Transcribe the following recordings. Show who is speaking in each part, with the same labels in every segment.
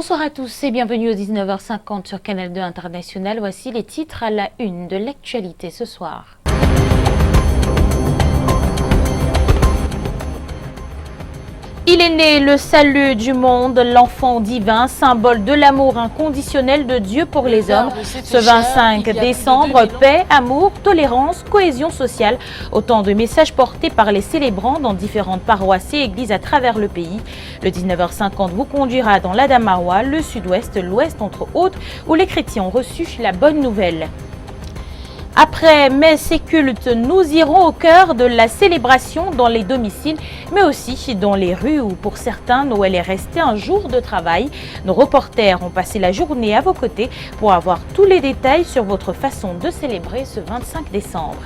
Speaker 1: Bonsoir à tous et bienvenue au 19h50 sur Canal 2 International. Voici les titres à la une de l'actualité ce soir. Il est né le salut du monde, l'enfant divin, symbole de l'amour inconditionnel de Dieu pour les hommes. Ce 25 décembre, paix, amour, tolérance, cohésion sociale, autant de messages portés par les célébrants dans différentes paroisses et églises à travers le pays. Le 19h50 vous conduira dans l'Adamawa, le sud-ouest, l'ouest entre autres, où les chrétiens ont reçu la bonne nouvelle. Après messe et culte, nous irons au cœur de la célébration dans les domiciles, mais aussi dans les rues où pour certains Noël est resté un jour de travail. Nos reporters ont passé la journée à vos côtés pour avoir tous les détails sur votre façon de célébrer ce 25 décembre.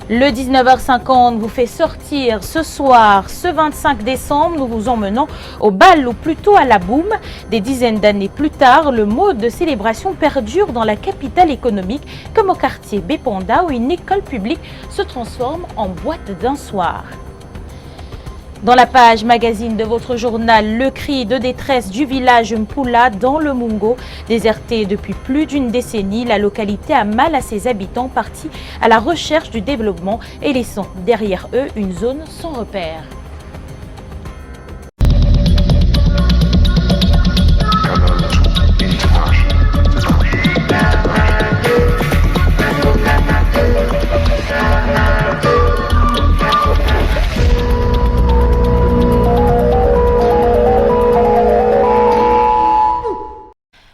Speaker 1: Le 19h50 vous fait sortir ce soir, ce 25 décembre, nous vous emmenons au bal ou plutôt à la boum. Des dizaines d'années plus tard, le mode de célébration perdure dans la capitale économique comme au quartier Bépanda où une école publique se transforme en boîte d'un soir. Dans la page magazine de votre journal, le cri de détresse du village Mpula dans le Mungo. Déserté depuis plus d'une décennie, la localité a mal à ses habitants partis à la recherche du développement et laissant derrière eux une zone sans repère.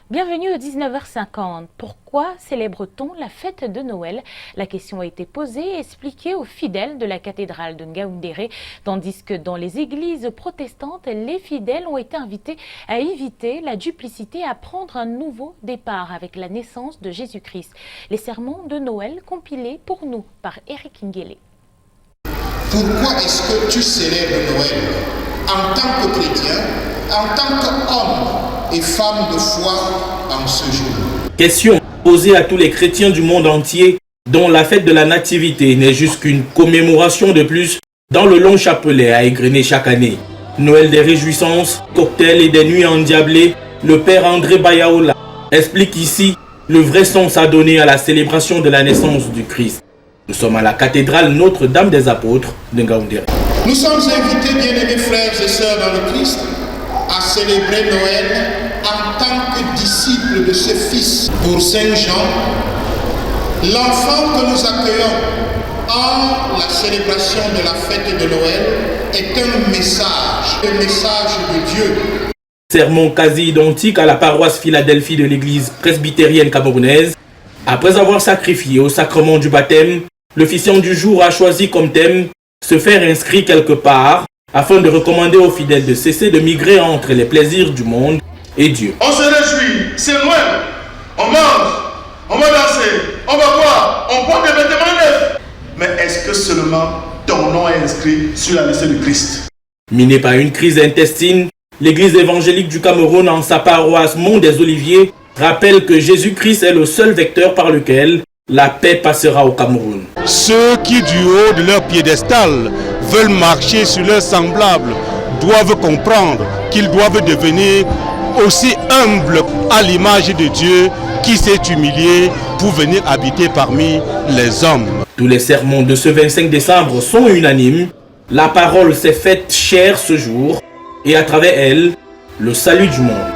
Speaker 1: Bienvenue au 19h50. Pourquoi célèbre-t-on la fête de Noël? La question a été posée et expliquée aux fidèles de la cathédrale de Ngaoundéré, tandis que dans les églises protestantes, les fidèles ont été invités à éviter la duplicité et à prendre un nouveau départ avec la naissance de Jésus-Christ. Les sermons de Noël compilés pour nous par Eric Ngele.
Speaker 2: Pourquoi est-ce que tu célèbres Noël en tant que chrétien, en tant qu'homme et femme de foi en ce jour?
Speaker 3: Question posée à tous les chrétiens du monde entier dont la fête de la Nativité n'est juste qu'une commémoration de plus dans le long chapelet à égrener chaque année. Noël des réjouissances, cocktails et des nuits endiablées, le père André Bayaola explique ici le vrai sens à donner à la célébration de la naissance du Christ. Nous sommes à la cathédrale Notre-Dame des Apôtres de Ngaoundéré.
Speaker 2: Nous sommes invités, bien-aimés frères et sœurs dans le Christ, à célébrer Noël en tant que disciples de ce Fils. Pour Saint Jean, l'enfant que nous accueillons en la célébration de la fête de Noël est un message de Dieu.
Speaker 3: Sermon quasi identique à la paroisse Philadelphie de l'église presbytérienne camerounaise. Après avoir sacrifié au sacrement du baptême, l'officiant du jour a choisi comme thème « Se faire inscrire quelque part » afin de recommander aux fidèles de cesser de migrer entre les plaisirs du monde et Dieu.
Speaker 4: On se réjouit, c'est Noël, on mange, on va danser, on va boire, on porte des vêtements neufs. Mais est-ce que seulement ton nom est inscrit sur la liste du Christ?
Speaker 3: Miné par une crise intestine, l'église évangélique du Cameroun en sa paroisse Mont des Oliviers rappelle que Jésus-Christ est le seul vecteur par lequel la paix passera au Cameroun.
Speaker 5: Ceux qui du haut de leur piédestal veulent marcher sur leurs semblables doivent comprendre qu'ils doivent devenir aussi humbles à l'image de Dieu qui s'est humilié pour venir habiter parmi les hommes.
Speaker 3: Tous les sermons de ce 25 décembre sont unanimes. La parole s'est faite chère ce jour et à travers elle, le salut du monde.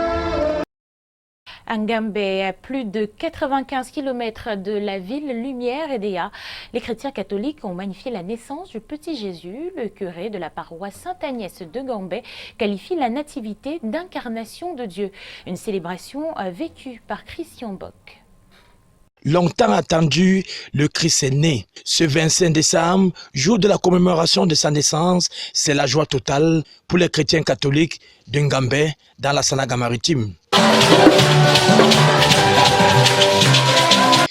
Speaker 1: Ngambé, à plus de 95 km de la ville Lumière et Déa, les chrétiens catholiques ont magnifié la naissance du petit Jésus. Le curé de la paroisse Sainte-Agnès de Ngambé qualifie la nativité d'incarnation de Dieu. Une célébration vécue par Christian Bock.
Speaker 6: Longtemps attendu, le Christ est né. Ce 25 décembre, jour de la commémoration de sa naissance, c'est la joie totale pour les chrétiens catholiques de Ngambé dans la Sanaga-Maritime.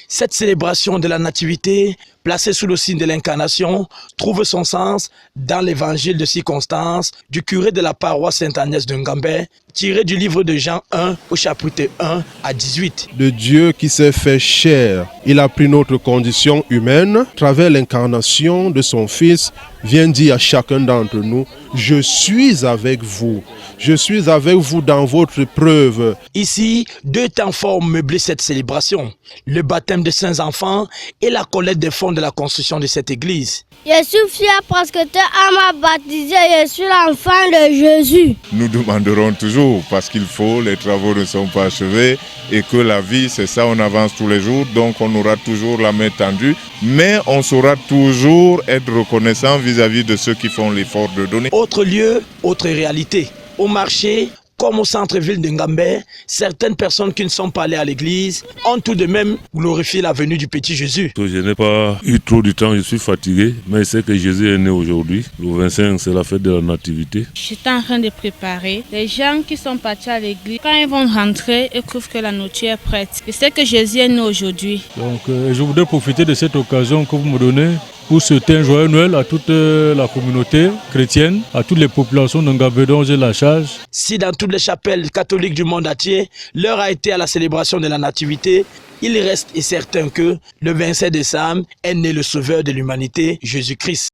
Speaker 6: Cette célébration de la nativité, placée sous le signe de l'incarnation, trouve son sens dans l'évangile de circonstance du curé de la paroisse Sainte-Agnès de Ngambé, tiré du livre de Jean 1 au chapitre 1 à 18.
Speaker 5: De Dieu qui s'est fait chair. Il a pris notre condition humaine, à travers l'incarnation de son Fils, vient dire à chacun d'entre nous, je suis avec vous. Je suis avec vous dans votre preuve.
Speaker 6: Ici, 2 temps forts ont meublé cette célébration. Le baptême de saints enfants et la collecte des fonds de la construction de cette église.
Speaker 7: Je suis fier parce que tu as baptisé, je suis l'enfant de Jésus.
Speaker 8: Nous demanderons toujours parce qu'il faut, les travaux ne sont pas achevés et que la vie, c'est ça, on avance tous les jours, donc on aura toujours la main tendue, mais on saura toujours être reconnaissant vis-à-vis de ceux qui font l'effort de donner.
Speaker 6: Autre lieu, autre réalité. Au marché, comme au centre-ville de Ngambé, certaines personnes qui ne sont pas allées à l'église ont tout de même glorifié la venue du petit Jésus.
Speaker 9: Je n'ai pas eu trop de temps, je suis fatigué, mais c'est que Jésus est né aujourd'hui. Le 25, c'est la fête de la nativité.
Speaker 10: Je suis en train de préparer. Les gens qui sont partis à l'église, quand ils vont rentrer, ils trouvent que la nourriture est prête. Je sais que Jésus est né aujourd'hui.
Speaker 9: Donc je voudrais profiter de cette occasion que vous me donnez pour souhaiter un joyeux Noël à toute la communauté chrétienne, à toutes les populations de Ngambé dont j'ai la charge.
Speaker 6: Si dans toutes les chapelles catholiques du monde entier, l'heure a été à la célébration de la Nativité, il reste certain que le 27 décembre est né le Sauveur de l'humanité, Jésus-Christ.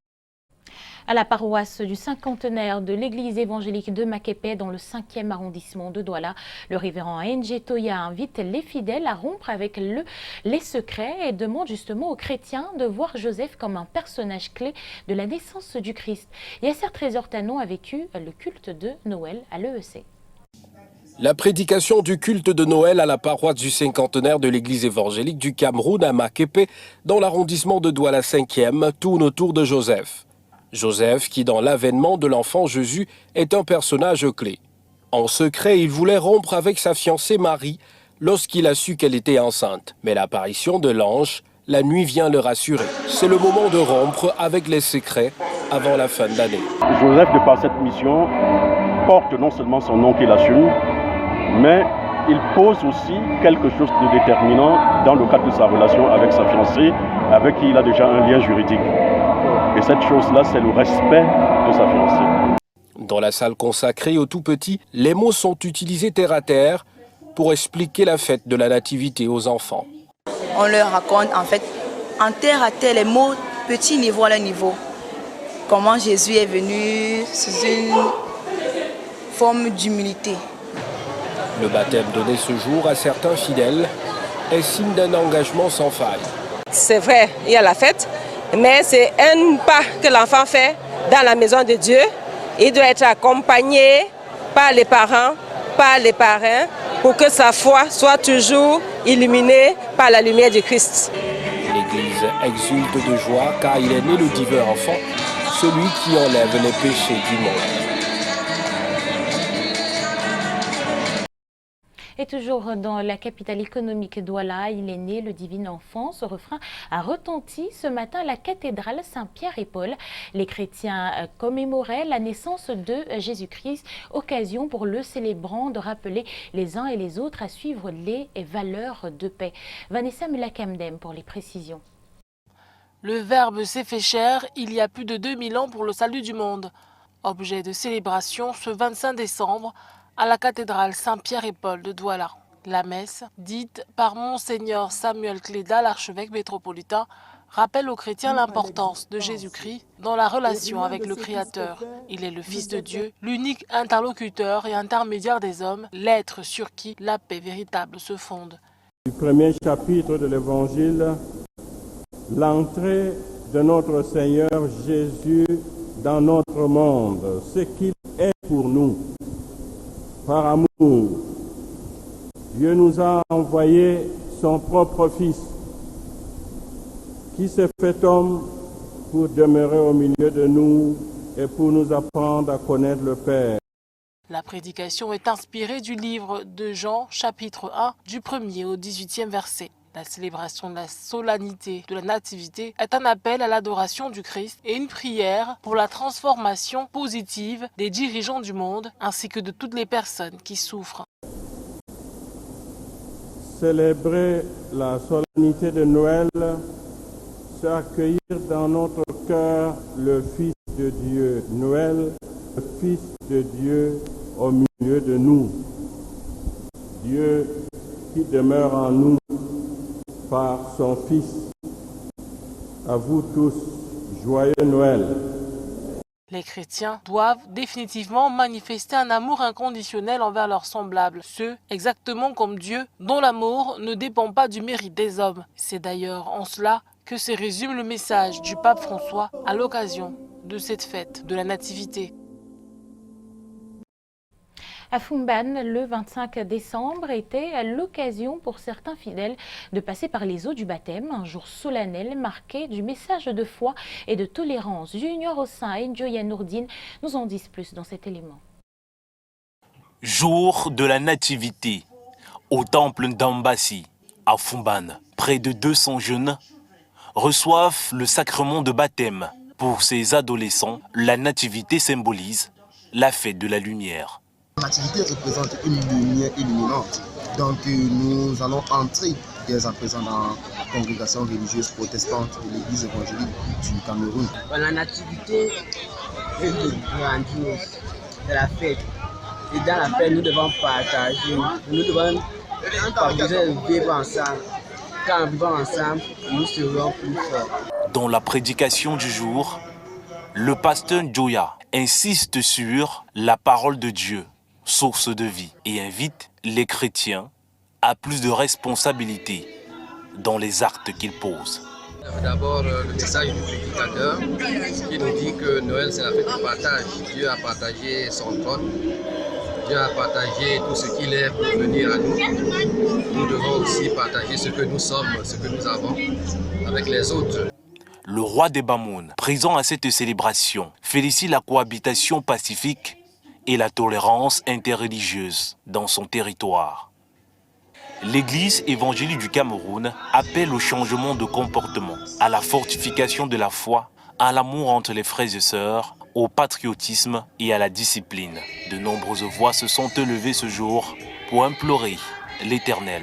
Speaker 1: À la paroisse du cinquantenaire de l'église évangélique de Maképé dans le 5e arrondissement de Douala, le révérend N.J. Toya invite les fidèles à rompre avec les secrets et demande justement aux chrétiens de voir Joseph comme un personnage clé de la naissance du Christ. Yasser Trésor-Tanon a vécu le culte de Noël à l'EEC.
Speaker 11: La prédication du culte de Noël à la paroisse du cinquantenaire de l'église évangélique du Cameroun à Maképé dans l'arrondissement de Douala 5e tourne autour de Joseph. Joseph, qui dans l'avènement de l'enfant Jésus est un personnage clé. En secret, il voulait rompre avec sa fiancée Marie lorsqu'il a su qu'elle était enceinte. Mais l'apparition de l'ange, la nuit vient le rassurer. C'est le moment de rompre avec les secrets avant la fin de l'année.
Speaker 12: Joseph, de par cette mission, porte non seulement son nom qu'il assume, mais il pose aussi quelque chose de déterminant dans le cadre de sa relation avec sa fiancée, avec qui il a déjà un lien juridique. Et cette chose-là, c'est le respect de sa fiancée.
Speaker 11: Dans la salle consacrée aux tout-petits, les mots sont utilisés terre à terre pour expliquer la fête de la nativité aux enfants.
Speaker 13: On leur raconte en fait en terre à terre les mots petit niveau à leur niveau. Comment Jésus est venu sous une forme d'humilité.
Speaker 11: Le baptême donné ce jour à certains fidèles est signe d'un engagement sans faille.
Speaker 14: C'est vrai, il y a la fête, mais c'est un pas que l'enfant fait dans la maison de Dieu. Il doit être accompagné par les parents, par les parrains, pour que sa foi soit toujours illuminée par la lumière du Christ.
Speaker 11: L'Église exulte de joie car il est né le divin enfant, celui qui enlève les péchés du monde.
Speaker 1: Et toujours dans la capitale économique Douala, il est né le divin enfant. Ce refrain a retenti ce matin à la cathédrale Saint-Pierre et Paul. Les chrétiens commémoraient la naissance de Jésus-Christ, occasion pour le célébrant de rappeler les uns et les autres à suivre les valeurs de paix. Vanessa Mulakamdem pour les précisions.
Speaker 15: Le Verbe s'est fait chair il y a plus de 2000 ans pour le salut du monde. Objet de célébration ce 25 décembre, à la cathédrale Saint-Pierre et Paul de Douala. La messe, dite par Monseigneur Samuel Cléda, l'archevêque métropolitain, rappelle aux chrétiens l'importance de Jésus-Christ dans la relation avec le Créateur. Il est le Fils de Dieu, l'unique interlocuteur et intermédiaire des hommes, l'être sur qui la paix véritable se fonde.
Speaker 16: Du premier chapitre de l'Évangile, l'entrée de notre Seigneur Jésus dans notre monde, ce qu'il est pour nous. Par amour, Dieu nous a envoyé son propre Fils, qui s'est fait homme pour demeurer au milieu de nous et pour nous apprendre à connaître le Père.
Speaker 15: La prédication est inspirée du livre de Jean, chapitre 1, du 1er au 18e verset. La célébration de la solennité de la Nativité est un appel à l'adoration du Christ et une prière pour la transformation positive des dirigeants du monde ainsi que de toutes les personnes qui souffrent.
Speaker 16: Célébrer la solennité de Noël, c'est accueillir dans notre cœur le Fils de Dieu. Noël, le Fils de Dieu au milieu Dieu de nous, Dieu qui demeure en nous par son Fils. À vous tous, joyeux Noël.
Speaker 15: Les chrétiens doivent définitivement manifester un amour inconditionnel envers leurs semblables, ceux exactement comme Dieu, dont l'amour ne dépend pas du mérite des hommes. C'est d'ailleurs en cela que se résume le message du pape François à l'occasion de cette fête de la Nativité.
Speaker 1: À Fumban, le 25 décembre était l'occasion pour certains fidèles de passer par les eaux du baptême, un jour solennel marqué du message de foi et de tolérance. Junior Ossin et Njoya Nourdine nous en disent plus dans cet élément.
Speaker 17: Jour de la Nativité, au temple d'Ambassi, à Fumban, près de 200 jeunes reçoivent le sacrement de baptême. Pour ces adolescents, la Nativité symbolise la fête de la lumière.
Speaker 18: La Nativité représente une lumière illuminante. Donc nous allons entrer dès à présent dans la congrégation religieuse protestante de l'Église évangélique du Cameroun.
Speaker 19: La Nativité est grandiose, c'est la fête. Et dans la fête, nous devons partager, nous devons vivre ensemble. Quand nous vivons ensemble, nous serons plus forts.
Speaker 17: Dans la prédication du jour, le pasteur Njoya insiste sur la parole de Dieu, source de vie, et invite les chrétiens à plus de responsabilités dans les actes qu'ils posent.
Speaker 20: D'abord, le message du prédicateur qui nous dit que Noël, c'est la fête du partage. Dieu a partagé son trône, Dieu a partagé tout ce qu'il est pour venir à nous. Nous devons aussi partager ce que nous sommes, ce que nous avons avec les autres.
Speaker 17: Le roi des Bamoun, présent à cette célébration, félicite la cohabitation pacifique et la tolérance interreligieuse dans son territoire. L'Église évangélique du Cameroun appelle au changement de comportement, à la fortification de la foi, à l'amour entre les frères et sœurs, au patriotisme et à la discipline. De nombreuses voix se sont élevées ce jour pour implorer l'Éternel.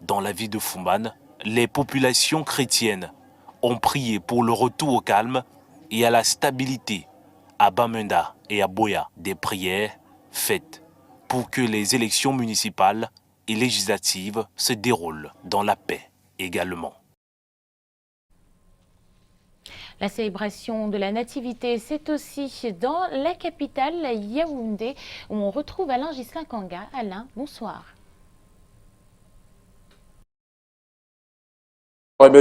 Speaker 17: Dans la ville de Fumban, les populations chrétiennes ont prié pour le retour au calme et à la stabilité à Bamenda et à Boya, des prières faites pour que les élections municipales et législatives se déroulent dans la paix également.
Speaker 1: La célébration de la Nativité, c'est aussi dans la capitale, Yaoundé, où on retrouve Alain Ghislain Kanga. Alain, bonsoir.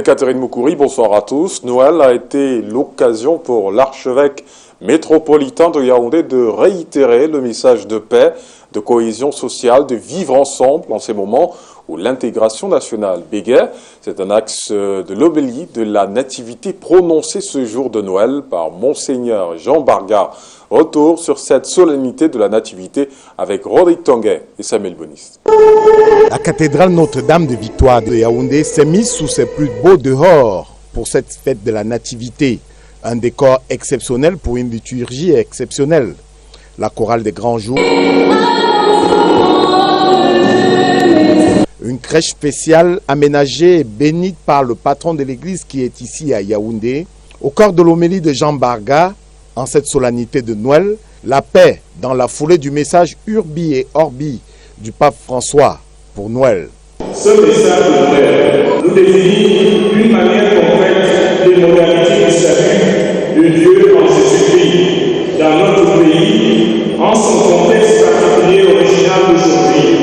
Speaker 21: Catherine Moukouri, bonsoir à tous. Noël a été l'occasion pour l'archevêque métropolitain de Yaoundé de réitérer le message de paix, de cohésion sociale, de vivre ensemble en ces moments où l'intégration nationale bégait. C'est un axe de l'obélie de la Nativité prononcé ce jour de Noël par Monseigneur Jean Barga. Retour sur cette solennité de la Nativité avec Rodrigue Tonguet et Samuel Bonis.
Speaker 22: La cathédrale Notre-Dame de Victoire de Yaoundé s'est mise sous ses plus beaux dehors pour cette fête de la Nativité. Un décor exceptionnel pour une liturgie exceptionnelle. La chorale des grands jours. Une crèche spéciale aménagée et bénite par le patron de l'église qui est ici à Yaoundé. Au cœur de l'homélie de Jean Barga, en cette solennité de Noël, la paix dans la foulée du message Urbi et Orbi du pape François pour Noël.
Speaker 23: Ce message de Noël nous définit d'une manière concrète les modalités du salut de Dieu en Jésus-Christ dans notre pays, en son contexte particulier original d'aujourd'hui.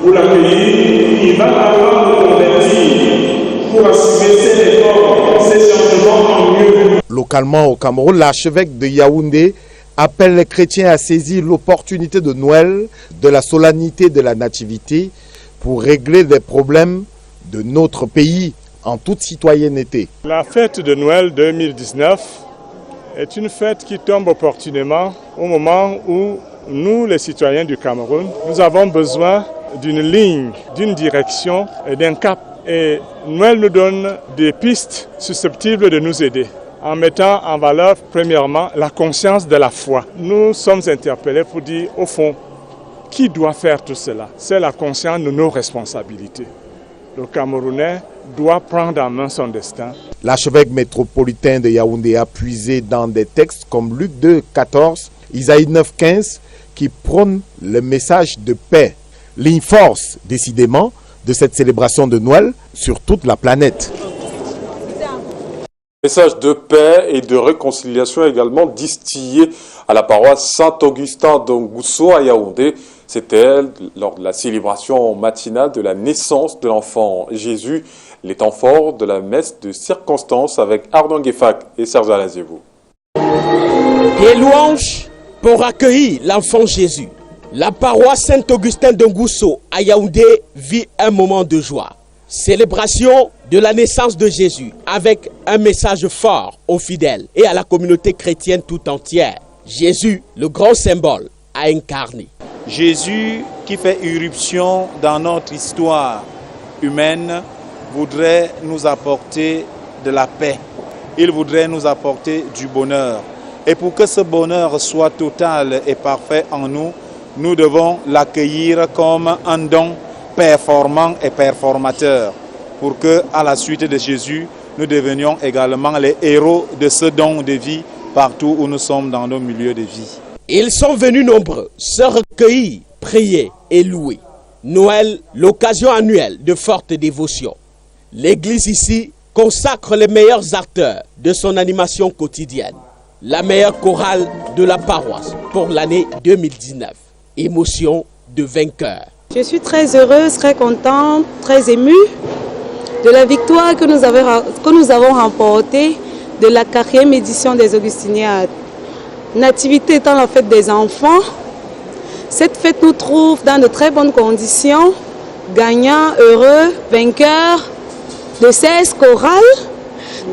Speaker 23: Pour l'accueillir, il va avoir de convertir pour assumer ses efforts, ses changements en mieux.
Speaker 22: Localement au Cameroun, l'archevêque de Yaoundé appelle les chrétiens à saisir l'opportunité de Noël, de la solennité de la Nativité, pour régler des problèmes de notre pays en toute citoyenneté.
Speaker 24: La fête de Noël 2019 est une fête qui tombe opportunément au moment où nous, les citoyens du Cameroun, nous avons besoin d'une ligne, d'une direction et d'un cap. Et Noël nous donne des pistes susceptibles de nous aider en mettant en valeur, premièrement, la conscience de la foi. Nous sommes interpellés pour dire, au fond, qui doit faire tout cela? C'est la conscience de nos responsabilités. Le Camerounais doit prendre en main son destin.
Speaker 22: L'archevêque métropolitain de Yaoundé a puisé dans des textes comme Luc 2, 14, Isaïe 9,15, qui prône le message de paix. Ligne force, décidément, de cette célébration de Noël sur toute la planète.
Speaker 21: Message de paix et de réconciliation également distillé à la paroisse Saint-Augustin d'Ongousso à Yaoundé. C'était lors de la célébration matinale de la naissance de l'enfant Jésus, les temps forts de la messe de circonstance avec Arnaud Guéfac et Serge Alain-Zébou.
Speaker 2: Des louanges pour accueillir l'enfant Jésus. La paroisse Saint-Augustin d'Ongousso à Yaoundé vit un moment de joie. Célébration de la naissance de Jésus avec un message fort aux fidèles et à la communauté chrétienne tout entière. Jésus, le grand symbole, a incarné.
Speaker 3: Jésus qui fait irruption dans notre histoire humaine voudrait nous apporter de la paix. Il voudrait nous apporter du bonheur. Et pour que ce bonheur soit total et parfait en nous, nous devons l'accueillir comme un don performant et performateur pour que, à la suite de Jésus, nous devenions également les héros de ce don de vie partout où nous sommes dans nos milieux de vie.
Speaker 2: Ils sont venus nombreux, se recueillir, prier et louer. Noël, l'occasion annuelle de forte dévotion. L'église ici consacre les meilleurs acteurs de son animation quotidienne. La meilleure chorale de la paroisse pour l'année 2019. Émotion de vainqueur.
Speaker 4: Je suis très heureuse, très contente, très émue de la victoire que nous avons remportée de la 4e édition des Augustiniades. Nativité étant la fête des enfants, cette fête nous trouve dans de très bonnes conditions, gagnants, heureux, vainqueurs de 16 chorales.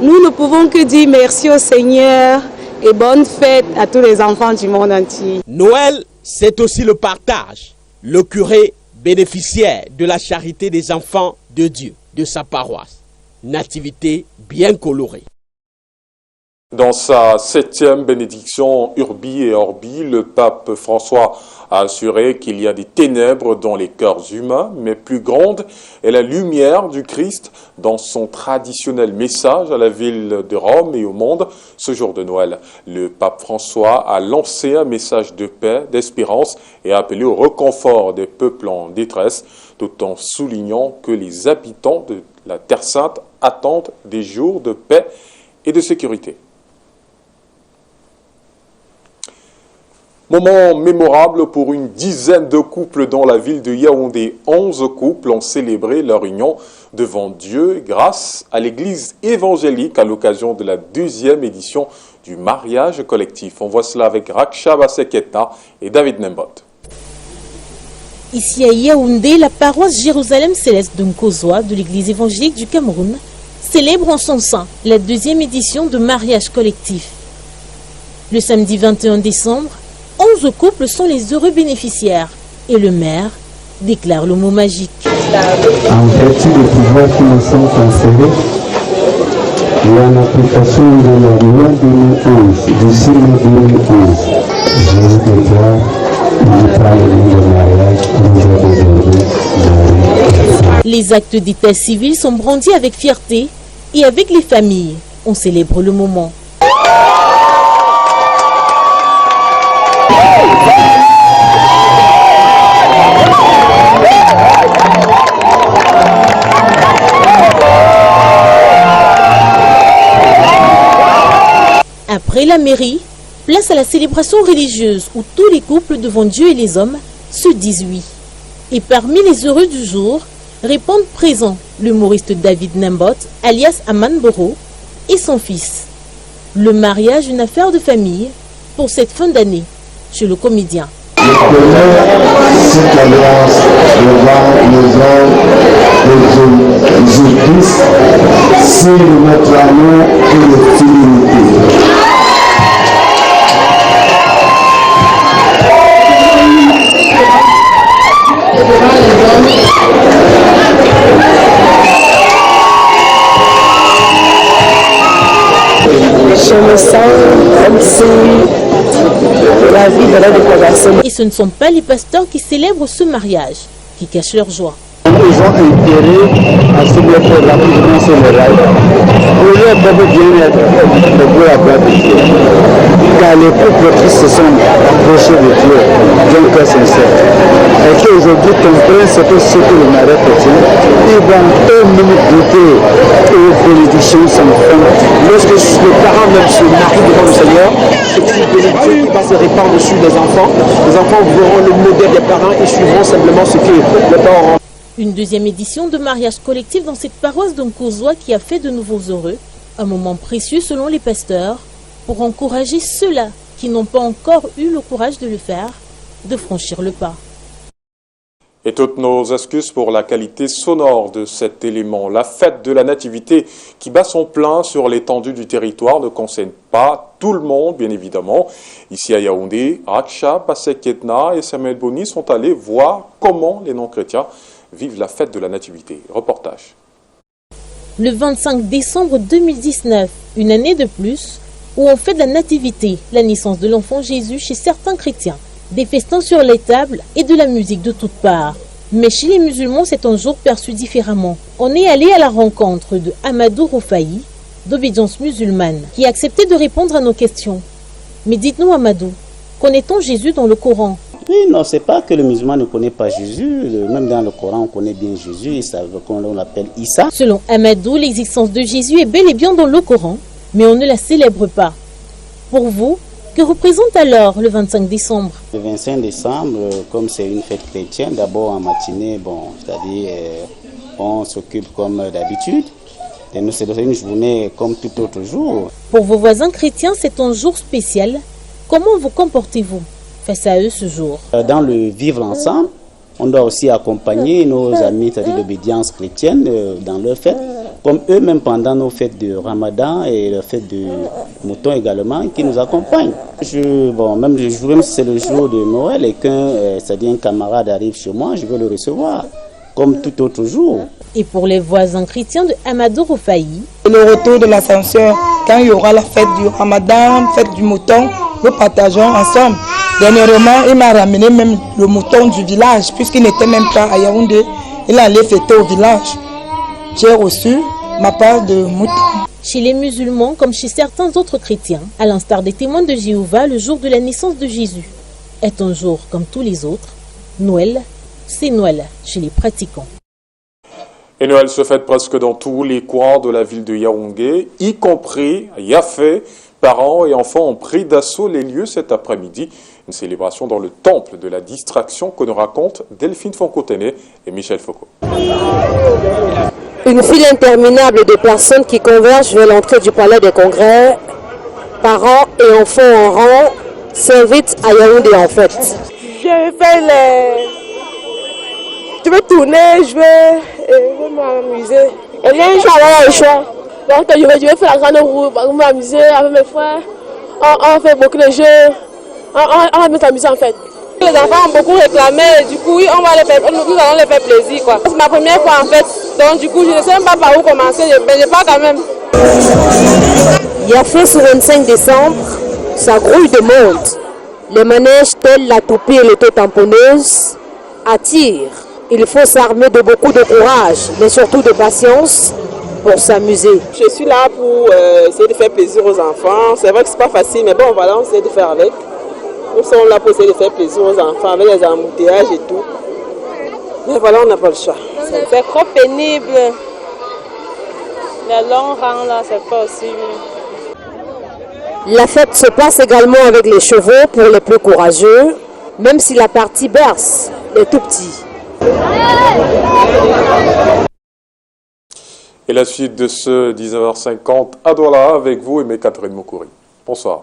Speaker 4: Nous ne pouvons que dire merci au Seigneur et bonne fête à tous les enfants du monde entier.
Speaker 2: Noël, c'est aussi le partage. Le curé bénéficiaire de la charité des enfants de Dieu, de sa paroisse. Nativité bien colorée.
Speaker 21: Dans sa 7e bénédiction Urbi et Orbi, le pape François a assuré qu'il y a des ténèbres dans les cœurs humains, mais plus grande est la lumière du Christ dans son traditionnel message à la ville de Rome et au monde ce jour de Noël. Le pape François a lancé un message de paix, d'espérance et a appelé au réconfort des peuples en détresse, tout en soulignant que les habitants de la Terre Sainte attendent des jours de paix et de sécurité. Moment mémorable pour une dizaine de couples dans la ville de Yaoundé. 11 couples ont célébré leur union devant Dieu grâce à l'église évangélique à l'occasion de la 2e édition du mariage collectif. On voit cela avec Raksha Baseketa et David Nembot.
Speaker 5: Ici à Yaoundé, la paroisse Jérusalem Céleste de Nkozoa de l'église évangélique du Cameroun célèbre en son sein la 2e édition de mariage collectif. Le samedi 21 décembre, 11 couples sont les heureux bénéficiaires et le maire déclare le mot magique.
Speaker 25: En vertu des pouvoirs qui nous sont transférés et en application de la loi 2011, du 6 mai 2011, je déclare le mariage d'aujourd'hui.
Speaker 5: Les actes d'état civil sont brandis avec fierté et avec les familles, on célèbre le moment. Après la mairie, place à la célébration religieuse où tous les couples devant Dieu et les hommes se disent oui. Et parmi les heureux du jour, répondent présents l'humoriste David Nembot, alias Aman Boro, et son fils. Le mariage, une affaire de famille pour cette fin d'année chez le comédien.
Speaker 25: Cette alliance devant les hommes et Jésus-Christ, c'est notre amour et notre fidélité.
Speaker 5: Je me sens comme si la vie venait de commencer. Et ce ne sont pas les pasteurs qui célèbrent ce mariage, qui cachent leur joie.
Speaker 25: Ils ont intérêt à célébrer la présidence générale pour leur propre bien-être et pour la gloire de Dieu. a les couples qui se sont approchés de Dieu d'un cœur sincère et qui aujourd'hui comprennent ce que le mariage chrétien, ils vont eux-mêmes goûter aux bénédictions sans fin. Lorsque le parent même se marie devant le Seigneur, c'est une bénédiction qui va se répandre sur les enfants verront le modèle des parents et suivront simplement ce que les parents ont.
Speaker 5: Une deuxième édition de mariage collectif dans cette paroisse d'Onkozoa qui a fait de nouveaux heureux. Un moment précieux selon les pasteurs pour encourager ceux-là qui n'ont pas encore eu le courage de le faire, de franchir le pas.
Speaker 21: Et toutes nos excuses pour la qualité sonore de cet élément. La fête de la Nativité qui bat son plein sur l'étendue du territoire ne concerne pas tout le monde, bien évidemment. Ici à Yaoundé, Raksha, Paseketna et Samuel Boni sont allés voir comment les non-chrétiens vivent la fête de la Nativité. Reportage.
Speaker 5: Le 25 décembre 2019, une année de plus, où on fait de la Nativité, la naissance de l'enfant Jésus chez certains chrétiens. Des festins sur les tables et de la musique de toutes parts. Mais chez les musulmans, c'est un jour perçu différemment. On est allé à la rencontre de Amadou Roufaï, d'Obédience musulmane, qui a accepté de répondre à nos questions. Mais dites-nous Amadou, connaît-on Jésus dans le Coran?
Speaker 6: Oui, non, c'est pas que le musulman ne connaît pas Jésus. Même dans le Coran, on connaît bien Jésus. Ils savent qu'on l'appelle Issa.
Speaker 5: Selon Amadou, l'existence de Jésus est bel et bien dans le Coran, mais on ne la célèbre pas. Pour vous, que représente alors le 25 décembre?
Speaker 6: Le 25 décembre, comme c'est une fête chrétienne, d'abord en matinée, c'est-à-dire on s'occupe comme d'habitude. Et nous, c'est une journée comme tout autre jour.
Speaker 5: Pour vos voisins chrétiens, c'est un jour spécial. Comment vous comportez-vous face à eux ce jour?
Speaker 6: Dans le vivre ensemble, on doit aussi accompagner nos amis, c'est-à-dire d'obédience chrétienne, dans leurs fêtes, comme eux-mêmes pendant nos fêtes de Ramadan et les fêtes de Mouton également, qui nous accompagnent. Même le jour, c'est le jour de Noël et c'est-à-dire un camarade arrive chez moi, je veux le recevoir, comme tout autre jour.
Speaker 5: Et pour les voisins chrétiens de Amadou Roufaï,
Speaker 7: le retour de l'Ascension, quand il y aura la fête du Ramadan, fête du Mouton, nous partageons ensemble. Dernièrement, il m'a ramené même le mouton du village, puisqu'il n'était même pas à Yaoundé. Il allait fêter au village. J'ai reçu ma part de mouton.
Speaker 5: Chez les musulmans, comme chez certains autres chrétiens, à l'instar des témoins de Jéhovah, le jour de la naissance de Jésus est un jour comme tous les autres. Noël, c'est Noël chez les pratiquants.
Speaker 21: Et Noël se fête presque dans tous les coins de la ville de Yaoundé, y compris à Yafé. Parents et enfants ont pris d'assaut les lieux cet après-midi. Une célébration dans le temple de la distraction que nous racontent Delphine Foncotene et Michel Foucault.
Speaker 8: Une file interminable de personnes qui convergent vers l'entrée du palais des congrès. Parents et enfants en rang s'invitent à Yaoundé en fait.
Speaker 9: Je vais tourner, je vais m'amuser. Et là, Inch'Allah, le choix. Donc, je vais faire la grande roue, m'amuser avec mes frères. On fait beaucoup de jeux. On va s'amuser en fait. Les enfants ont beaucoup réclamé, du coup, oui, nous allons les faire plaisir. C'est ma première fois en fait. Donc, du coup, je ne sais même pas par où commencer, mais je pars quand même.
Speaker 8: Yafé ce 25 décembre, ça grouille de monde. Les manèges tels la toupie et l'auto-tamponneuse attirent. Il faut s'armer de beaucoup de courage, mais surtout de patience pour s'amuser.
Speaker 10: Je suis là pour essayer de faire plaisir aux enfants. C'est vrai que c'est pas facile, mais bon, voilà, on essaie de faire avec. Nous sommes là pour essayer de faire plaisir aux enfants avec les embouteillages et tout. Mais voilà, on n'a pas le choix.
Speaker 9: C'est trop pénible. Les longs rangs là, c'est pas aussi.
Speaker 8: La fête se passe également avec les chevaux pour les plus courageux, même si la partie berce les tout petits.
Speaker 21: Et la suite de ce 19h50 à Douala avec vous et Catherine Moukouri. Bonsoir.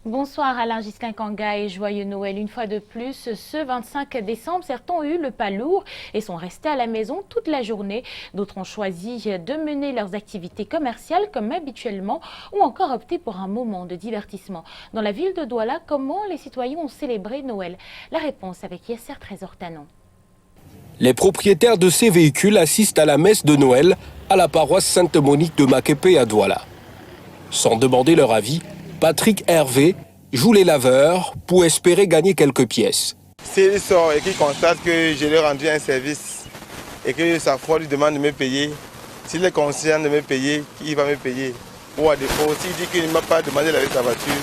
Speaker 1: Bonsoir Alain Gisquin Kanga et joyeux Noël. Une fois de plus, ce 25 décembre, certains ont eu le pas lourd et sont restés à la maison toute la journée. D'autres ont choisi de mener leurs activités commerciales comme habituellement ou encore opté pour un moment de divertissement. Dans la ville de Douala, comment les citoyens ont célébré Noël? La réponse avec Yasser Trésor-Tanon.
Speaker 11: Les propriétaires de ces véhicules assistent à la messe de Noël à la paroisse Sainte-Monique de Makepe à Douala. Sans demander leur avis, Patrick Hervé joue les laveurs pour espérer gagner quelques pièces.
Speaker 26: S'il sort et qu'il constate que je lui ai rendu un service et que sa foi lui demande de me payer, s'il est conscient de me payer, il va me payer. Ou à défaut, s'il dit qu'il ne m'a pas demandé la sa voiture,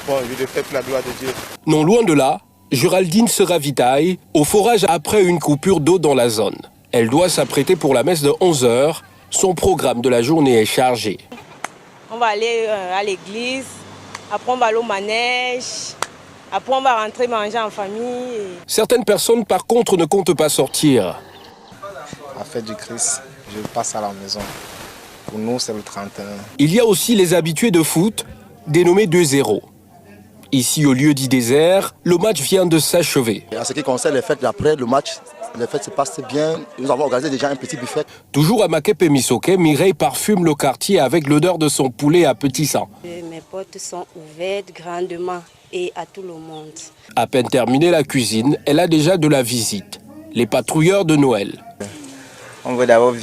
Speaker 26: bon, je le fais pour la gloire de Dieu.
Speaker 11: Non loin de là, Géraldine se ravitaille au forage après une coupure d'eau dans la zone. Elle doit s'apprêter pour la messe de 11 h. Son programme de la journée est chargé.
Speaker 12: On va aller à l'église, après on va aller au manège, après on va rentrer manger en famille.
Speaker 11: Certaines personnes par contre ne comptent pas sortir.
Speaker 13: La fête du Christ, je passe à la maison. Pour nous, c'est le 31.
Speaker 11: Il y a aussi les habitués de foot, dénommés 2-0. Ici, au lieu dit désert, le match vient de s'achever.
Speaker 14: En ce qui concerne les fêtes après le match, les fêtes se passent bien. Nous avons organisé déjà un petit buffet.
Speaker 11: Toujours à Makepe Misoke, Mireille parfume le quartier avec l'odeur de son poulet à petit sang.
Speaker 15: Mes portes sont ouvertes grandement et à tout le monde.
Speaker 11: À peine terminée la cuisine, elle a déjà de la visite. Les patrouilleurs de Noël.
Speaker 13: On veut d'abord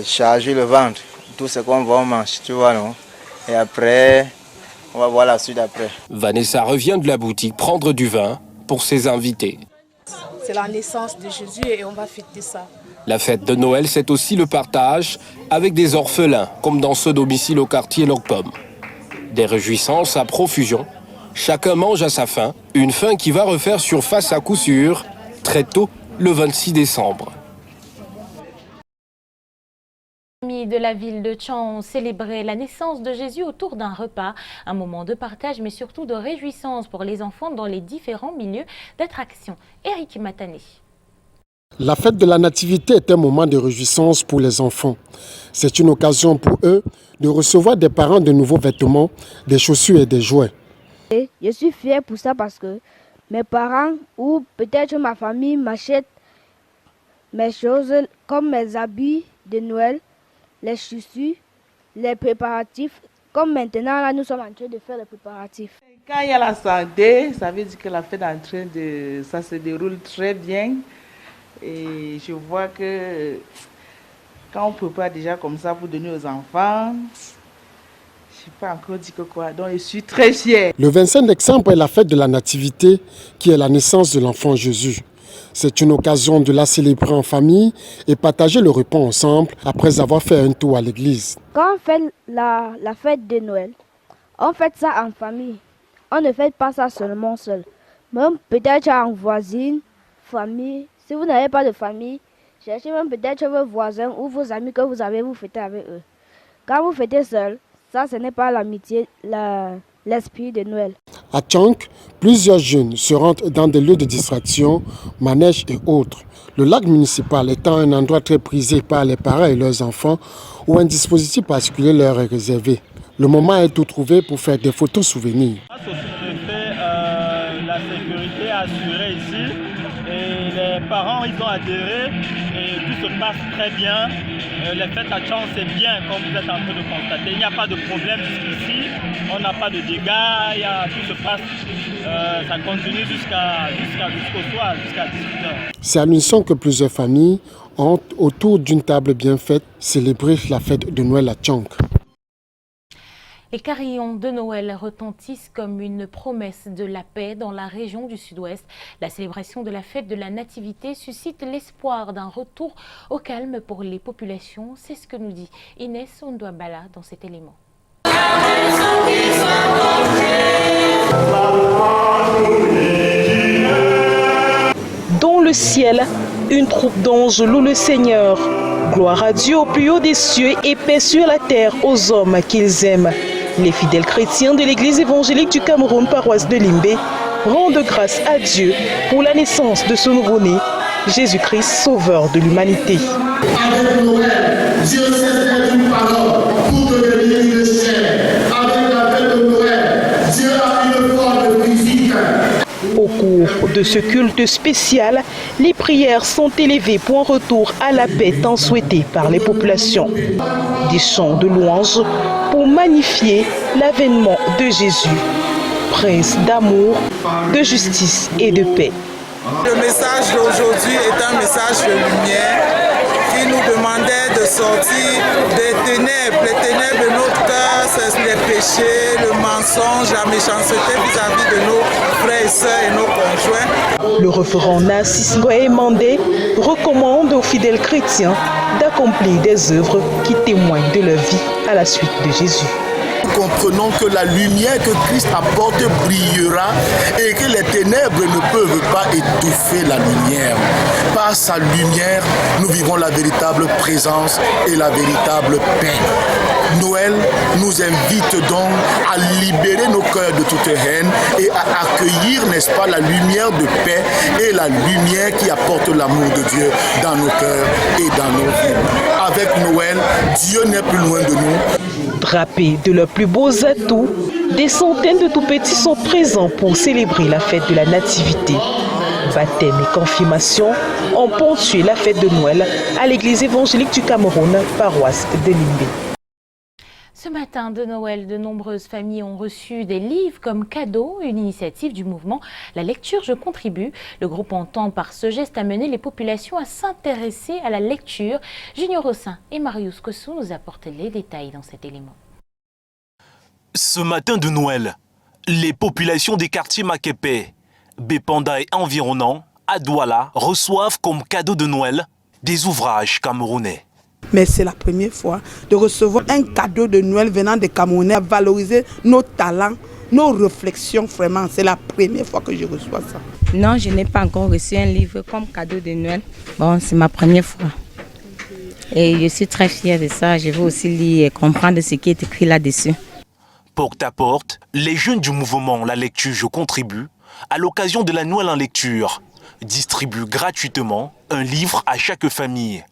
Speaker 13: charger le ventre, tout ce qu'on va manger, tu vois, non? Et après, on va voir la suite après.
Speaker 11: Vanessa revient de la boutique prendre du vin pour ses invités.
Speaker 16: C'est la naissance de Jésus et on va fêter ça.
Speaker 11: La fête de Noël, c'est aussi le partage avec des orphelins, comme dans ce domicile au quartier Locpom. Des réjouissances à profusion. Chacun mange à sa faim, une faim qui va refaire surface à coup sûr, très tôt, le 26 décembre.
Speaker 1: Les amis de la ville de Tchang ont célébré la naissance de Jésus autour d'un repas, un moment de partage mais surtout de réjouissance pour les enfants dans les différents milieux d'attraction. Eric Matané.
Speaker 18: La fête de la Nativité est un moment de réjouissance pour les enfants. C'est une occasion pour eux de recevoir des parents de nouveaux vêtements, des chaussures et des jouets.
Speaker 27: Je suis fière pour ça parce que mes parents ou peut-être ma famille m'achètent mes choses comme mes habits de Noël, les chaussures, les préparatifs. Comme maintenant, là, nous sommes en train de faire les préparatifs.
Speaker 28: Quand il y a la santé, ça veut dire que la fête ça se déroule très bien. Et je vois que quand on prépare déjà comme ça pour donner aux enfants, je ne sais pas encore dire que quoi. Donc je suis très fière.
Speaker 18: Le 25 décembre est la fête de la Nativité, qui est la naissance de l'enfant Jésus. C'est une occasion de la célébrer en famille et partager le repas ensemble après avoir fait un tour à l'église.
Speaker 27: Quand on fait la fête de Noël, on fait ça en famille. On ne fait pas ça seulement seul. Même peut-être en voisine, famille. Si vous n'avez pas de famille, cherchez même peut-être vos voisins ou vos amis que vous avez, vous fêtez avec eux. Quand vous fêtez seul, ça ce n'est pas l'amitié, l'esprit de Noël.
Speaker 18: À Tchang, plusieurs jeunes se rendent dans des lieux de distraction, manèges et autres. Le lac municipal étant un endroit très prisé par les parents et leurs enfants où un dispositif particulier leur est réservé. Le moment est tout trouvé pour faire des photos souvenirs.
Speaker 29: Grâce au sous-préfet, la sécurité est assurée ici et les parents ils ont adhéré et tout se passe très bien. Les fêtes à Tchang c'est bien comme vous êtes en train de constater. Il n'y a pas de problème jusqu'ici, on n'a pas de dégâts, tout se passe, ça continue jusqu'au soir, jusqu'à 18h.
Speaker 18: C'est à l'unisson que plusieurs familles ont, autour d'une table bien faite, célébré la fête de Noël à Tchang.
Speaker 1: Les carillons de Noël retentissent comme une promesse de la paix dans la région du Sud-Ouest. La célébration de la fête de la Nativité suscite l'espoir d'un retour au calme pour les populations. C'est ce que nous dit Inès Ondouabala dans cet élément.
Speaker 30: Dans le ciel, une troupe d'anges loue le Seigneur. Gloire à Dieu au plus haut des cieux et paix sur la terre aux hommes qu'ils aiment. Les fidèles chrétiens de l'église évangélique du Cameroun, paroisse de Limbé, rendent grâce à Dieu pour la naissance de ce nouveau-né, Jésus-Christ, sauveur de l'humanité.
Speaker 31: Avec Noël, Dieu s'est une parole pour devenir le ciel. Avec la fête de Noël, Dieu a une forme physique.
Speaker 30: Au cours de ce culte spécial, les prières sont élevées pour un retour à la paix tant souhaité par les populations. Des chants de louanges pour magnifier l'avènement de Jésus, prince d'amour, de justice et de paix.
Speaker 32: Le message d'aujourd'hui est un message de lumière qui nous demandait de sortir des ténèbres. Les ténèbres de notre cœur, c'est les péchés, le mensonge, la méchanceté vis-à-vis de nos frères et sœurs et nos conjoints.
Speaker 30: Le révérend Narcisse Ngoye Mandé recommande aux fidèles chrétiens d'accomplir des œuvres qui témoignent de leur vie à la suite de Jésus.
Speaker 31: Comprenons que la lumière que Christ apporte brillera et que les ténèbres ne peuvent pas étouffer la lumière. Par sa lumière, nous vivons la véritable présence et la véritable paix. Noël nous invite donc à libérer nos cœurs de toute haine et à accueillir, n'est-ce pas, la lumière de paix et la lumière qui apporte l'amour de Dieu dans nos cœurs et dans nos vies. Avec Noël, Dieu n'est plus loin de nous.
Speaker 30: Drapés de leurs plus beaux atouts, des centaines de tout-petits sont présents pour célébrer la fête de la Nativité. Baptême et confirmation ont ponctué la fête de Noël à l'église évangélique du Cameroun, paroisse de Limbé.
Speaker 1: Ce matin de Noël, de nombreuses familles ont reçu des livres comme cadeau, une initiative du mouvement La lecture, je contribue. Le groupe entend par ce geste amener les populations à s'intéresser à la lecture. Junior Rossin et Marius Kossou nous apportent les détails dans cet élément.
Speaker 2: Ce matin de Noël, les populations des quartiers Makepe, Bépanda et environnants, à Douala, reçoivent comme cadeau de Noël des ouvrages camerounais.
Speaker 3: Mais c'est la première fois de recevoir un cadeau de Noël venant des Camerounais, valoriser nos talents, nos réflexions, vraiment. C'est la première fois que je reçois ça.
Speaker 4: Non, je n'ai pas encore reçu un livre comme cadeau de Noël. Bon, c'est ma première fois. Et je suis très fière de ça. Je veux aussi lire et comprendre ce qui est écrit là-dessus.
Speaker 2: Porte à porte, les jeunes du mouvement La lecture, je contribue, à l'occasion de la Noël en lecture, distribuent gratuitement un livre à chaque famille.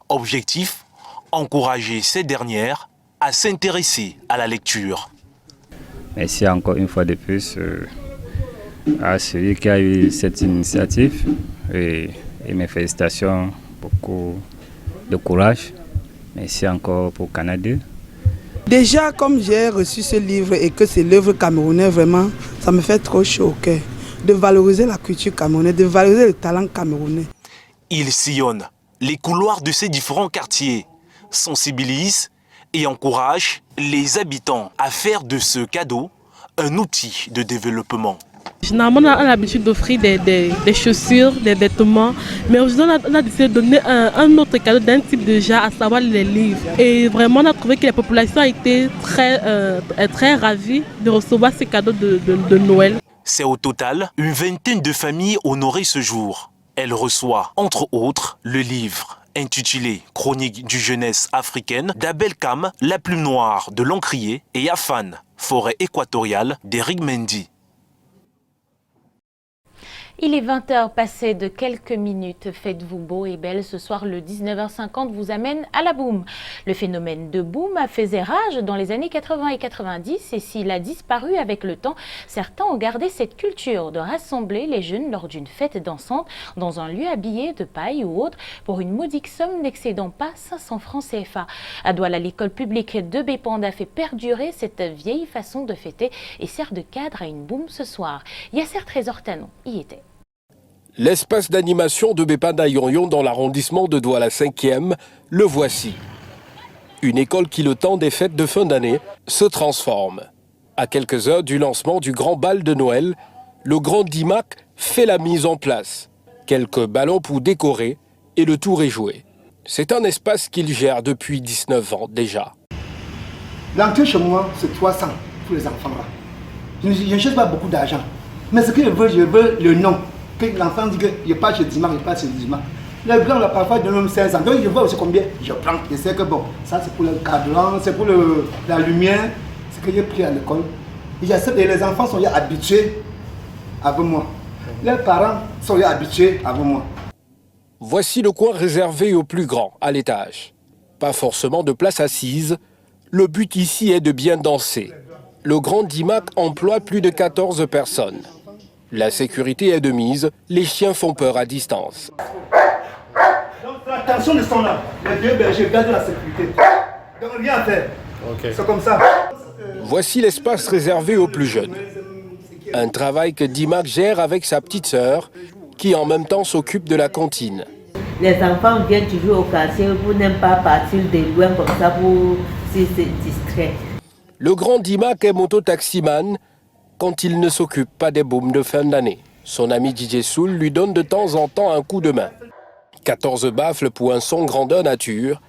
Speaker 2: Objectif, encourager ces dernières à s'intéresser à la lecture.
Speaker 6: Merci encore une fois de plus à celui qui a eu cette initiative et mes félicitations, beaucoup de courage. Merci encore pour Canada.
Speaker 3: Déjà, comme j'ai reçu ce livre et que c'est l'œuvre camerounaise, vraiment, ça me fait trop chaud au cœur de valoriser la culture camerounaise, de valoriser le talent camerounais.
Speaker 2: Il sillonne les couloirs de ces différents quartiers, sensibilise et encourage les habitants à faire de ce cadeau un outil de développement.
Speaker 7: Généralement, on a l'habitude d'offrir des chaussures, des vêtements, mais aujourd'hui, on a décidé de donner un autre cadeau d'un type de genre, à savoir les livres. Et vraiment, on a trouvé que la population a été très ravie de recevoir ces cadeaux de Noël.
Speaker 2: C'est au total une vingtaine de familles honorées ce jour. Elle reçoit, entre autres, le livre intitulé « Chronique du jeunesse africaine » d'Abel Kam, La plume noire de l'Encrier et Afan, Forêt équatoriale d'Eric Mendy.
Speaker 1: Il est 20h passé de quelques minutes. Faites-vous beau et belle. Ce soir, le 19h50 vous amène à la boum. Le phénomène de boum a fait rage dans les années 80 et 90 et s'il a disparu avec le temps, certains ont gardé cette culture de rassembler les jeunes lors d'une fête dansante dans un lieu habillé de paille ou autre pour une modique somme n'excédant pas 500 francs CFA. À Douala, l'école publique de Bépanda fait perdurer cette vieille façon de fêter et sert de cadre à une boum ce soir. Yasser Trésor Tanon y était.
Speaker 11: L'espace d'animation de Bépanda Yon dans l'arrondissement de Douala 5e, le voici. Une école qui, le temps des fêtes de fin d'année, se transforme. À quelques heures du lancement du grand bal de Noël, le grand DIMAC fait la mise en place. Quelques ballons pour décorer et le tour est joué. C'est un espace qu'il gère depuis 19 ans déjà.
Speaker 17: L'entrée chez moi, c'est 300 pour les enfants là. Je ne cherche pas beaucoup d'argent. Mais ce que je veux le nom. Que l'enfant dit qu'il n'est pas chez Dimac, il n'est pas chez Dimac. Les grands, là, parfois, donnent même 500. Donc, je vois aussi combien je prends. Je sais que bon, ça, c'est pour le cadran, c'est pour la lumière. C'est que j'ai pris à l'école. Et j'accepte, et les enfants sont habitués avec moi. Les parents sont habitués avec moi.
Speaker 11: Voici le coin réservé aux plus grands, à l'étage. Pas forcément de place assise. Le but ici est de bien danser. Le grand DIMAC emploie plus de 14 personnes. La sécurité est de mise, les chiens font peur à distance.
Speaker 17: Donc attention, ils sont là. Les vieux bergers gardent la sécurité. Donc rien à faire. Okay. C'est comme ça.
Speaker 11: Voici l'espace réservé aux plus jeunes. Un travail que DIMAC gère avec sa petite sœur, qui en même temps s'occupe de la cantine.
Speaker 19: Les enfants viennent toujours au quartier pour ne pas partir de loin comme ça pour se distraire.
Speaker 11: Le grand DIMAC est moto-taximan quand il ne s'occupe pas des booms de fin d'année. Son ami DJ Soul lui donne de temps en temps un coup de main. 14 baffles pour un son grandeur nature.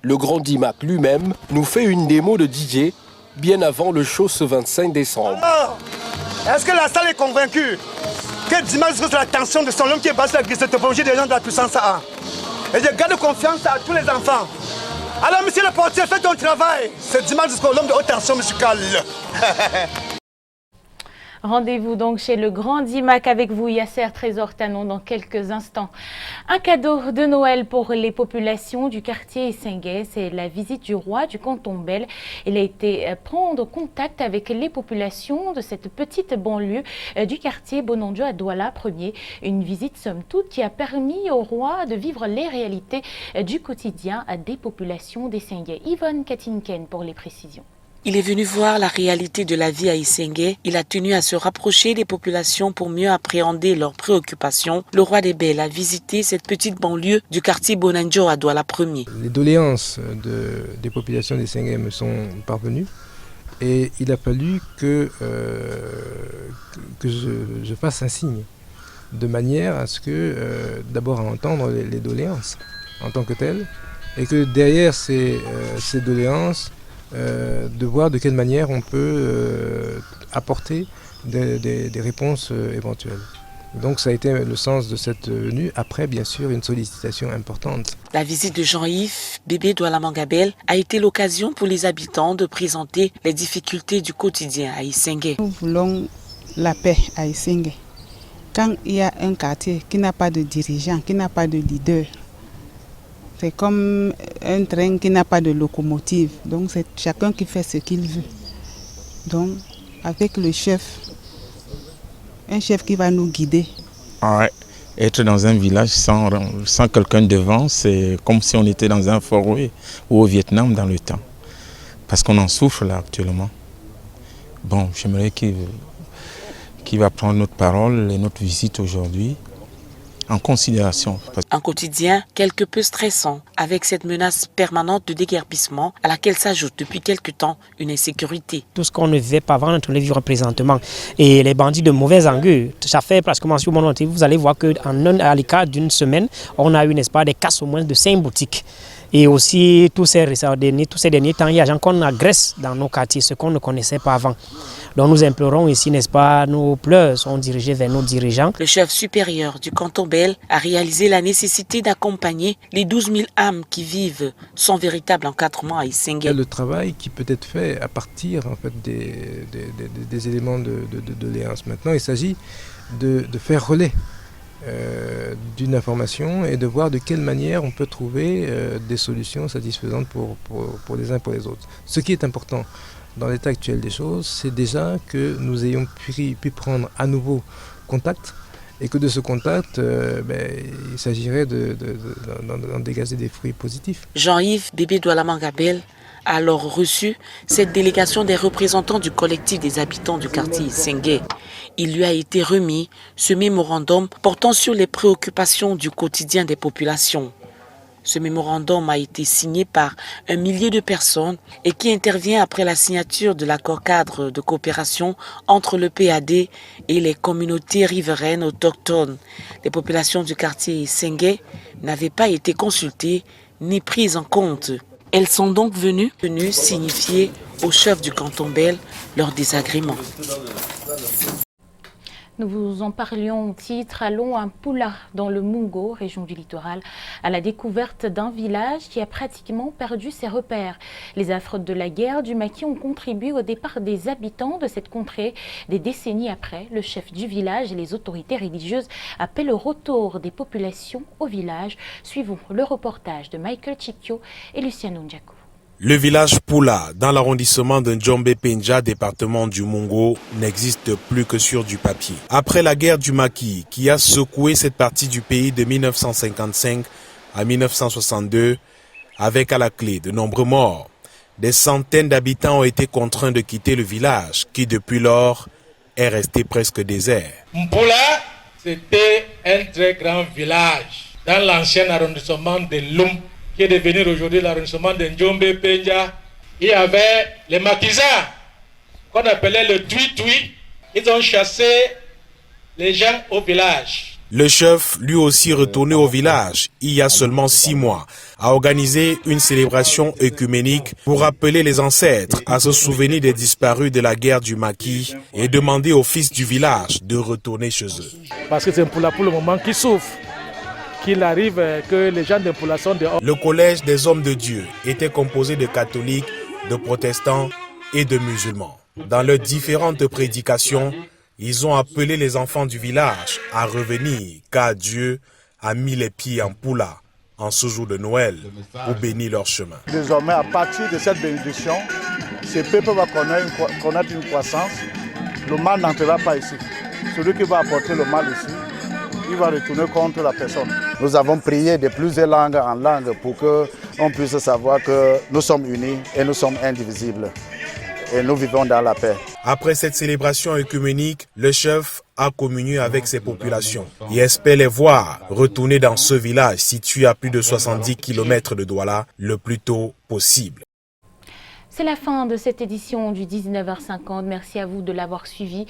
Speaker 11: Le grand DIMAC lui-même nous fait une démo de DJ bien avant le show ce 25 décembre.
Speaker 17: Alors, est-ce que la salle est convaincue que dimanche c'est la tension de son homme qui est basé sur la grise de topologie des gens de la puissance A? Et je garde confiance à tous les enfants. Alors, monsieur le portier, fais ton travail. C'est dimanche jusqu'au l'homme de haute tension musicale.
Speaker 1: Rendez-vous donc chez le Grand Dimac avec vous, Yasser Trésor Tanon, dans quelques instants. Un cadeau de Noël pour les populations du quartier Essenguet, c'est la visite du roi du canton Bel. Il a été prendre contact avec les populations de cette petite banlieue du quartier Bonondjo à Douala 1er. Une visite somme toute qui a permis au roi de vivre les réalités du quotidien des populations d'Essenguet. Yvonne Katinken pour les précisions.
Speaker 5: Il est venu voir la réalité de la vie à Essenguet. Il a tenu à se rapprocher des populations pour mieux appréhender leurs préoccupations. Le roi des Bels a visité cette petite banlieue du quartier Bonondjo à Douala 1er.
Speaker 8: Les doléances des populations d'Essenguet me sont parvenues et il a fallu que je fasse un signe de manière à ce que, d'abord à entendre les doléances en tant que telles et que derrière ces doléances, de voir de quelle manière on peut apporter des réponses éventuelles. Donc ça a été le sens de cette venue, après bien sûr une sollicitation importante.
Speaker 5: La visite de Jean-Yves Bébé Douala Mangabel a été l'occasion pour les habitants de présenter les difficultés du quotidien à Essenguet.
Speaker 9: Nous voulons la paix à Essenguet. Quand il y a un quartier qui n'a pas de dirigeant, qui n'a pas de leader, c'est comme un train qui n'a pas de locomotive. Donc c'est chacun qui fait ce qu'il veut. Donc avec le chef, un chef qui va nous guider.
Speaker 10: Ouais. Être dans un village sans quelqu'un devant, c'est comme si on était dans un forêt ou au Vietnam dans le temps. Parce qu'on en souffre là actuellement. Bon, j'aimerais qu'il va prendre notre parole et notre visite aujourd'hui en considération.
Speaker 5: Un quotidien quelque peu stressant, avec cette menace permanente de déguerpissement à laquelle s'ajoute depuis quelque temps une insécurité.
Speaker 12: Tout ce qu'on ne vivait pas avant, on le vit présentement. Et les bandits de mauvaise augure, ça fait pratiquement sur mon entier, vous allez voir qu'à l'écart d'une semaine, on a eu, n'est-ce pas, des casses au moins de 5 boutiques. Et aussi, tous ces derniers temps, il y a des gens qu'on agresse dans nos quartiers, ce qu'on ne connaissait pas avant. Donc nous implorons ici, n'est-ce pas, nos pleurs sont dirigés vers nos dirigeants.
Speaker 5: Le chef supérieur du canton Bel a réalisé la nécessité d'accompagner les 12 000 âmes qui vivent sans véritable encadrement à Essenguet.
Speaker 8: Il y a le travail qui peut être fait à partir en fait, des éléments de doléances. Maintenant, il s'agit de faire relais d'une information et de voir de quelle manière on peut trouver des solutions satisfaisantes pour les uns et pour les autres. Ce qui est important dans l'état actuel des choses, c'est déjà que nous ayons pu prendre à nouveau contact et que de ce contact, il s'agirait d'en dégager des fruits positifs.
Speaker 5: Jean-Yves Bébé Douala Mangabel a alors reçu cette délégation des représentants du collectif des habitants du quartier Essenguet. Il lui a été remis ce mémorandum portant sur les préoccupations du quotidien des populations. Ce mémorandum a été signé par 1 millier de personnes et qui intervient après la signature de l'accord cadre de coopération entre le PAD et les communautés riveraines autochtones. Les populations du quartier Essenguet n'avaient pas été consultées ni prises en compte. Elles sont donc venues signifier au chef du canton Bel leur désagrément.
Speaker 1: Nous vous en parlions au titre, allons à Poula, dans le Mungo, région du littoral, à la découverte d'un village qui a pratiquement perdu ses repères. Les affres de la guerre du maquis ont contribué au départ des habitants de cette contrée. Des décennies après, le chef du village et les autorités religieuses appellent au retour des populations au village. Suivons le reportage de Michael Chikyo et Luciano Ndjakou.
Speaker 20: Le village Poula, dans l'arrondissement de Njombe-Penja, département du Mungo, n'existe plus que sur du papier. Après la guerre du maquis, qui a secoué cette partie du pays de 1955 à 1962, avec à la clé de nombreux morts, des centaines d'habitants ont été contraints de quitter le village, qui depuis lors est resté presque désert.
Speaker 21: Poula, c'était un très grand village dans l'ancien arrondissement de Loum, qui est devenu aujourd'hui l'arrondissement de Njombe-Penja. Il y avait les maquisards, qu'on appelait le tui-tui. Ils ont chassé les gens au village.
Speaker 20: Le chef, lui aussi retourné au village il y a seulement 6 mois, a organisé une célébration œcuménique pour rappeler les ancêtres à se souvenir des disparus de la guerre du Maquis et demander aux fils du village de retourner chez eux.
Speaker 21: Parce que c'est Mpoula pour le moment qui souffre, qu'il arrive que les gens de Mpoula sont dehors.
Speaker 20: Le collège des hommes de Dieu était composé de catholiques, de protestants et de musulmans. Dans leurs différentes prédications, ils ont appelé les enfants du village à revenir car Dieu a mis les pieds en Poula en ce jour de Noël pour bénir leur chemin.
Speaker 13: Désormais, à partir de cette bénédiction, ce peuple va connaître une croissance. Le mal n'entrera pas ici. Celui qui va apporter le mal ici, il va retourner contre la personne.
Speaker 14: Nous avons prié de plusieurs langues en langue pour qu'on puisse savoir que nous sommes unis et nous sommes indivisibles. Et nous vivons dans la paix.
Speaker 20: Après cette célébration œcuménique, le chef a communié avec ses populations et espère les voir retourner dans ce village situé à plus de 70 km de Douala le plus tôt possible.
Speaker 1: C'est la fin de cette édition du 19h50. Merci à vous de l'avoir suivi.